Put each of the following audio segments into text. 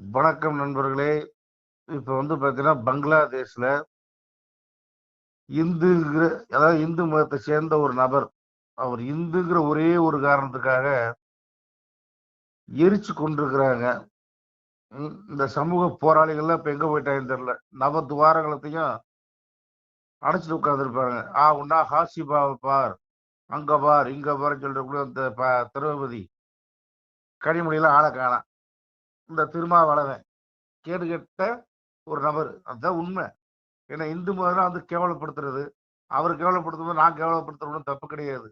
வணக்கம் நண்பர்களே. இப்ப பார்த்தீங்கன்னா, பங்களாதேஷ்ல இந்துங்கிற இந்து மதத்தை சேர்ந்த ஒரு நபர். அவர் இந்துங்கிற ஒரே ஒரு காரணத்துக்காக எரிச்சு கொண்டிருக்கிறாங்க. இந்த சமூக போராளிகள்லாம் இப்ப எங்க போயிட்டாங்கன்னு தெரியல. நவதுவாரங்களத்தையும் அடைச்சிட்டு உட்கார்ந்திருப்பாங்க. உன்னா ஹாசிபாவ பார், அங்க பார், இங்க பாருன்னு சொல்றதுக்குள்ள அந்த திரௌபதி கனிமொழியெல்லாம் ஆள காணோம். இந்த திருமாவளவன் கேடுகெட்ட ஒரு நபர். அதுதான் உண்மை. ஏன்னா இந்து மதம்னா கேவலப்படுத்துறது. அவர் கேவலப்படுத்தும்போது நான் கேவலப்படுத்துறது தப்பு கிடையாது.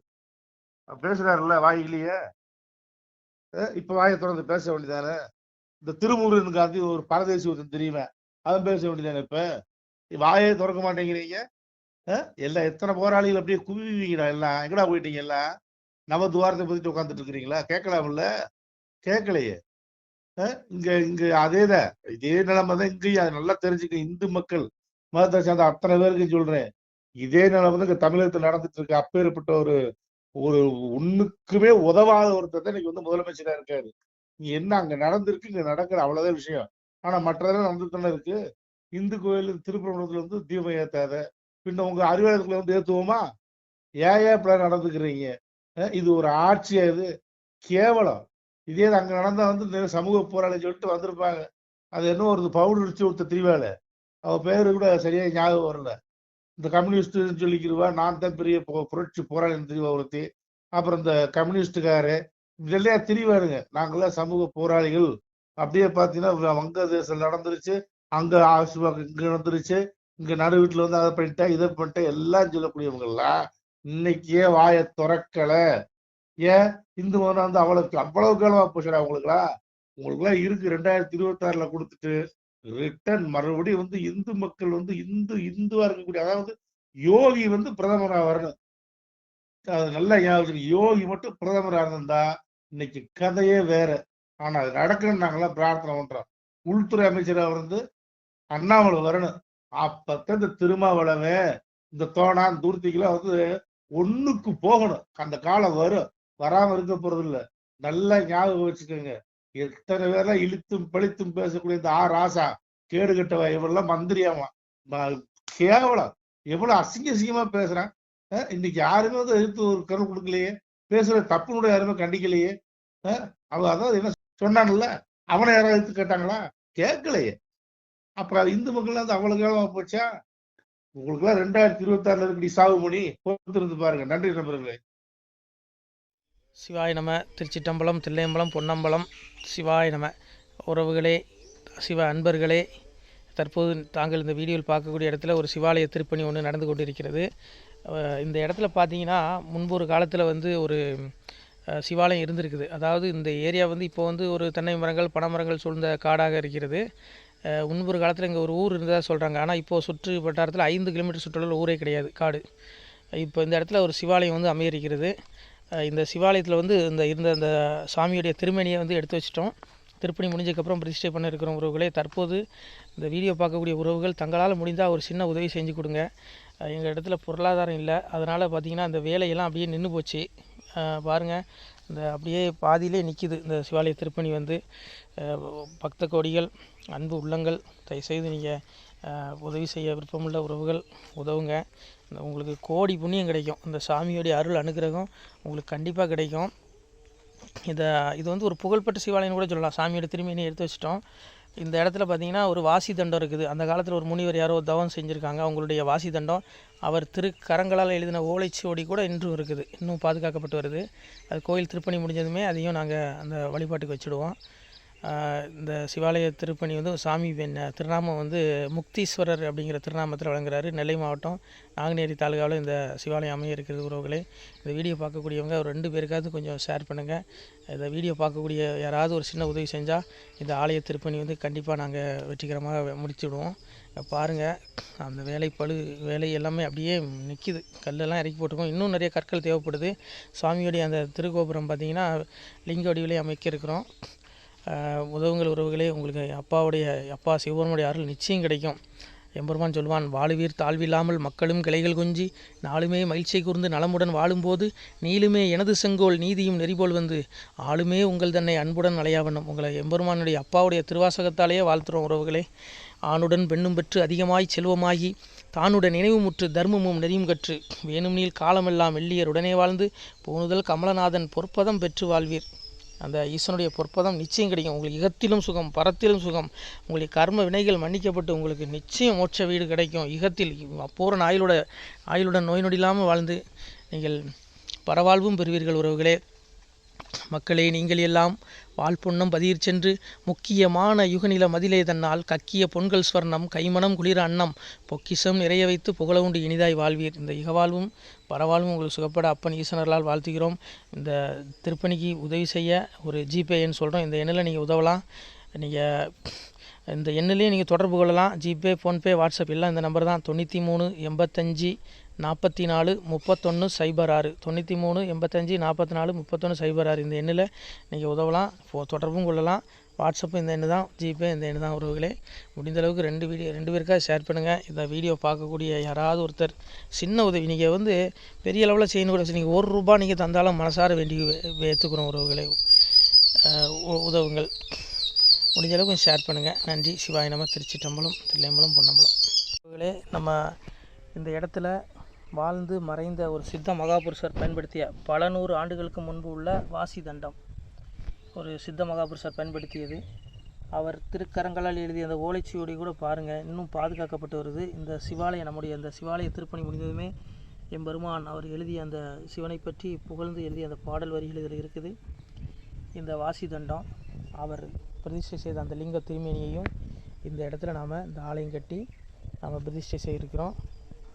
பேசுறாருல்ல வாயிலேயே. இப்ப வாயை திறந்து பேச வேண்டியதானே. இந்த திருமுருகன் காந்தி ஒரு பரதேசி ஒருத்தன் தெரியுமே, அவன் பேச வேண்டியதானே. இப்ப வாயே திறக்க மாட்டேங்கிறீங்க. எல்லாம் எத்தனை போராளிகள் அப்படியே குவிவீங்கடா. எல்லாம் எங்கடா போயிட்டீங்க? எல்லாம் நவ துவாரத்தை பத்திட்டு உட்காந்துட்டு இருக்கிறீங்களா? கேட்கலாம்ல, கேட்கலையே. இங்க இங்க அதேதான், இதே நிலைமை தான் இங்கேயும். அது நல்லா தெரிஞ்சுக்க. இந்து மக்கள் மதத்தை சேர்ந்த அத்தனை பேருக்கு சொல்றேன், இதே நிலைமை தான் இங்க தமிழகத்தில் நடந்துட்டு இருக்கு. அப்பேற்பட்ட ஒரு ஒரு ஒண்ணுக்குமே உதவாத ஒருத்தர் தான் இன்னைக்கு முதலமைச்சரா இருக்காரு. இங்க என்ன அங்க நடந்திருக்கு, இங்க நடக்கிற அவ்வளவுதான் விஷயம். ஆனா மற்றதெல்லாம் நடந்துட்டு தானே இருக்கு. இந்து கோயில் திருப்பரங்குன்றத்துல தீபம் ஏத்தாத, பின்ன உங்க அறிவாலயத்துல ஏத்துவோமா? ஏன் இப்ப நடந்துக்கிறீங்க? இது ஒரு ஆட்சியா? இது கேவலம். இதே அங்க நடந்தா சமூக போராளி சொல்லிட்டு வந்திருப்பாங்க. அது என்ன ஒரு பவுடர் அடிச்சு ஒருத்தர் திரிவாள, அவ பேரு கூட சரியா ஞாபகம் வரல. இந்த கம்யூனிஸ்ட் சொல்லிக்கிருவா, நான் தான் பெரிய புரட்சி போராளி திரிவா ஒருத்தி. அப்புறம் இந்த கம்யூனிஸ்டுக்காரு இதெல்லாம் திரிவாருங்க. நாங்கெல்லாம் சமூக போராளிகள். அப்படியே பாத்தீங்கன்னா வங்கதேசம் நடந்துருச்சு, அங்க இங்க நடந்துருச்சு, இங்க நடு வீட்டுல அதை பண்ணிட்டேன், இதை பண்ணிட்டேன் எல்லாம் சொல்லக்கூடியவங்க எல்லாம் இன்னைக்கே வாயை திறக்கல. ஏன் இந்து மதம் அவ்வளவு கேளவா போச்சுடா உங்களுக்குலாம்? உங்களுக்குலாம் இருக்கு 2026ல கொடுத்துட்டு ரிட்டர்ன் மறுபடியும் இந்து மக்கள் இந்துவா இருக்கக்கூடிய, அதாவது யோகி பிரதமரா வரணும். அது நல்லா ஞாபகம். யோகி மட்டும் பிரதமரா இருந்தா இன்னைக்கு கதையே வேற. ஆனா அது நடக்கணும்னு நாங்கெல்லாம் பிரார்த்தனை பண்றோம். உள்துறை அமைச்சரா அண்ணாமலை வரணும். அப்பத்தான் இந்த திருமாவளவன், இந்த தோணான் தூர்த்திக்கெல்லாம் ஒண்ணுக்கு போகணும். அந்த காலம் வரும், வராம இருக்க போறது இல்ல. நல்லா ஞாபகம் வச்சுக்கோங்க. எத்தனை பேரெல்லாம் இழுத்தும் பழித்தும் பேசக்கூடிய இந்த ராசா கேடு கட்டவா இவெல்லாம் மந்திரியாமா, கேவலம். எவ்வளவு அசிங்கமா பேசுறான். இன்னைக்கு யாருமே எதிர்த்து ஒரு குரல் கொடுக்கலையே, பேசுற தப்புனுடைய யாருமே கண்டிக்கலையே. அவன் அதாவது என்ன சொன்னான்ல, அவனை யாராவது எடுத்து கேட்டாங்களா? கேட்கலையே. அப்புறம் அது இந்து மக்கள் அவ்வளவு கேவலமா போச்சா? உங்களுக்கு எல்லாம் 2026ல இருக்கு சாவு மணி பொறுத்திருந்து பாருங்க. நன்றி நண்பர்களே. சிவாய நம. திருச்சிட்டம்பலம், தில்லையம்பலம், பொன்னம்பலம். சிவாய நம. உறவுகளே, சிவ அன்பர்களே, தற்போது தாங்கள் இந்த வீடியோவில் பார்க்கக்கூடிய இடத்துல ஒரு சிவாலய திருப்பணி ஒன்று நடந்து கொண்டிருக்கிறது. இந்த இடத்துல பார்த்தீங்கன்னா, முன்பு ஒரு காலத்தில் ஒரு சிவாலயம் இருந்திருக்குது. அதாவது இந்த ஏரியா இப்போ ஒரு தென்னை மரங்கள், பனைமரங்கள் சூழ்ந்த காடாக இருக்கிறது. முன்பொரு காலத்தில் இங்கே ஒரு ஊர் இருந்ததாக சொல்கிறாங்க. ஆனால் இப்போது சுற்று வட்டாரத்தில் 5 கிலோமீட்டர் சுற்றுலாவில் ஊரே கிடையாது, காடு. இப்போ இந்த இடத்துல ஒரு சிவாலயம் அமையிருக்கிறது. இந்த சிவாலயத்தில் இருந்த அந்த சாமியுடைய திருமணியை எடுத்து வச்சிட்டோம். திருப்பணி முடிஞ்சதுக்கப்புறம் பிரதிஷ்டை பண்ண இருக்கிற உறவுகளே, தற்போது இந்த வீடியோ பார்க்கக்கூடிய உறவுகள் தங்களால் முடிந்தால் ஒரு சின்ன உதவி செஞ்சு கொடுங்க. எங்கள் இடத்துல பொருளாதாரம் இல்லை, அதனால் பார்த்திங்கன்னா அந்த வேலையெல்லாம் அப்படியே நின்று போச்சு. பாருங்கள், இந்த அப்படியே பாதியிலே நிற்கிது இந்த சிவாலய திருப்பணி. பக்த கோடிகள், அன்பு உள்ளங்கள், தயவுசெய்து நீங்கள் உதவி செய்ய விருப்பமுள்ள உறவுகள் உதவுங்க. உங்களுக்கு கோடி புண்ணியம் கிடைக்கும். இந்த சாமியோடைய அருள் அனுகிரகம் உங்களுக்கு கண்டிப்பாக கிடைக்கும். இது ஒரு புகழ்பெற்ற சிவாலயம்னு கூட சொல்லலாம். சாமியோட திருமணியை எடுத்து வச்சிட்டோம். இந்த இடத்துல பார்த்திங்கன்னா ஒரு வாசி தண்டம் இருக்குது. அந்த காலத்தில் ஒரு முனிவர் யாரோ தவம் செஞ்சுருக்காங்க. அவங்களுடைய வாசி தண்டம் அவர் திருக்கரங்களால் எழுதின ஓலைச்சுவடி கூட இன்றும் இருக்குது, இன்னும் பாதுகாக்கப்பட்டு வருது. அது கோயில் திருப்பணி முடிஞ்சதுமே அதையும் நாங்கள் அந்த வழிபாட்டுக்கு வச்சுடுவோம். இந்த சிவாலய திருப்பணி சாமி திருநாமம் முக்தீஸ்வரர் அப்படிங்கிற திருநாமத்தில் வழங்குறாரு. நெல்லை மாவட்டம் நாங்குநேரி தாலுகாவில் இந்த சிவாலயம் அமைய இருக்கிறது. உறவுகளே, இந்த வீடியோ பார்க்கக்கூடியவங்க ஒரு 2 பேருக்காவது கொஞ்சம் ஷேர் பண்ணுங்கள். இந்த வீடியோ பார்க்கக்கூடிய யாராவது ஒரு சின்ன உதவி செஞ்சால் இந்த ஆலய திருப்பணி கண்டிப்பாக நாங்கள் வெற்றிகரமாக முடிச்சுடுவோம். பாருங்கள், அந்த வேலை எல்லாமே அப்படியே நிற்கிது. கல்லெல்லாம் இறக்கி போட்டிருக்கோம். இன்னும் நிறைய கற்கள் தேவைப்படுது. சுவாமியோடைய அந்த திருக்கோபுரம் பார்த்திங்கன்னா லிங்க வடிவிலே அமைக்க இருக்கிறோம். உதவுங்கள் உறவுகளே. உங்களுக்கு அப்பா சிவபெருமானுடைய அருள் நிச்சயம் கிடைக்கும். எம்பெருமான் சொல்வான், வாழுவீர் தாழ்வில்லாமல் மக்களும் கிளைகள் கொஞ்சி நாளுமே மகிழ்ச்சியை கூர்ந்து நலமுடன் வாழும்போது நீளுமே எனது செங்கோல் நீதியும் நெறிபோல் வந்து ஆளுமே உங்கள் தன்னை அன்புடன் அலையாவண்ணம். உங்களை எம்பெருமானுடைய அப்பாவுடைய திருவாசகத்தாலேயே வாழ்த்துறோம் உறவுகளே. ஆணுடன் பெண்ணும் பெற்று அதிகமாய் செல்வமாகி தானுடன் நினைவுமுற்று தர்மமும் நெறியும் கற்று வேணும் நீள் காலமெல்லாம் வெள்ளியர் உடனே வாழ்ந்து போனுதல் கமலநாதன் பொற்பதம் பெற்று வாழ்வீர். அந்த ஈசனுடைய பொற்பதம் நிச்சயம் கிடைக்கும். உங்களுக்கு இகத்திலும் சுகம், பரத்திலும் சுகம். உங்களுடைய கர்ம வினைகள் மன்னிக்கப்பட்டு உங்களுக்கு நிச்சயம் மோட்ச வீடு கிடைக்கும். இகத்தில் பூரண ஆயுளுடன் நோய் நொடி இல்லாமல் வாழ்ந்து நீங்கள் பரவாழ்வும் பெறுவீர்கள் உறவுகளே. மக்களே, நீங்கள் எல்லாம் வாழ்பொன்னம் பதியிற் சென்று முக்கியமான யுகநில மதிலே தன்னால் கக்கிய பொன்கள் ஸ்வர்ணம் கைமணம் குளிர அன்னம் பொக்கிஷம் நிறைய வைத்து புகழ உண்டு இனிதாய் வாழ்வீர். இந்த இகவாழ்வும் பரவாழ்வும் உங்களுக்கு சுகப்பட அப்பன் ஈசனர்களால் வாழ்த்துகிறோம். இந்த திருப்பணிக்கு உதவி செய்ய ஒரு ஜிபே எண் சொல்கிறோம். இந்த எண்ணில் நீங்கள் உதவலாம். நீங்கள் இந்த எண்ணிலே நீங்கள் தொடர்பு கொள்ளலாம். ஜிபே, ஃபோன்பே, வாட்ஸ்அப் எல்லாம் இந்த நம்பர் தான். 93 85 44 31 06 93 85 44 31 06. இந்த எண்ணில் நீங்கள் உதவலாம், தொடர்பும் கொள்ளலாம். வாட்ஸ்அப்பு இந்த எண்ணு தான், ஜிபே இந்த எண்ணு தான் உறவுகளே. முடிந்த அளவுக்கு ரெண்டு பேருக்காக ஷேர் பண்ணுங்கள். இந்த வீடியோ பார்க்கக்கூடிய யாராவது ஒருத்தர் சின்ன உதவி, நீங்கள் பெரிய அளவில் செய்யணும் கூட, நீங்கள் ₹1 நீங்கள் தந்தாலும் மனசார வேண்டி ஏற்றுக்கிறோம் உறவுகளே. உதவுங்கள். முடிஞ்ச அளவுக்கு ஷேர் பண்ணுங்கள். நன்றி. சிவாய நம. திருச்சிற்றம்பலம், தில்லையம்பலம், பொன்னம்பலம். உறவுகளே, நம்ம இந்த இடத்துல வாழ்ந்து மறைந்த ஒரு சித்த மகாபுருஷர் பயன்படுத்திய பல 100 ஆண்டுகளுக்கு முன்பு உள்ள வாசி தண்டம் ஒரு சித்த மகாபுருஷர் பயன்படுத்தியது. அவர் திருக்கரங்களால் எழுதிய அந்த ஓலைச்சுவடி கூட பாருங்கள், இன்னும் பாதுகாக்கப்பட்டு வருது. இந்த சிவாலயம், நம்முடைய அந்த சிவாலய திருப்பணி முடிந்ததுமே எம்பெருமான் அவர் எழுதிய அந்த சிவனை பற்றி புகழ்ந்து எழுதிய அந்த பாடல் வரிகள் இதில் இருக்குது. இந்த வாசி தண்டம் அவர் பிரதிஷ்டை செய்த அந்த லிங்க திருமேனியையும் இந்த இடத்துல நாம் இந்த ஆலயம் கட்டி நாம் பிரதிஷ்டை செய்திருக்கிறோம்.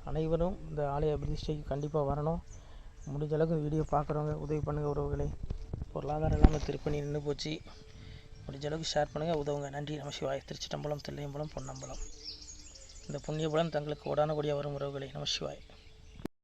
அனைவரும் இந்த ஆலய பிரதிஷ்டைக்கு கண்டிப்பாக வரணும். முடிஞ்ச அளவுக்கு இந்த வீடியோ பார்க்குறவங்க உதவி பண்ணுங்கள் உறவுகளை. பொருளாதாரம் இல்லாமல் திருப்பணி நின்று போச்சு. முடிஞ்ச அளவுக்கு ஷேர் பண்ணுங்கள், உதவுங்க. நன்றி. நம சிவாய. திருச்சிற்றம்பலம், தில்லையம்பலம், பொன்னம்பலம். இந்த புண்ணிய பலம் தங்களுக்கு உடான கூடிய வரும் உறவுகளை. நம சிவாய்.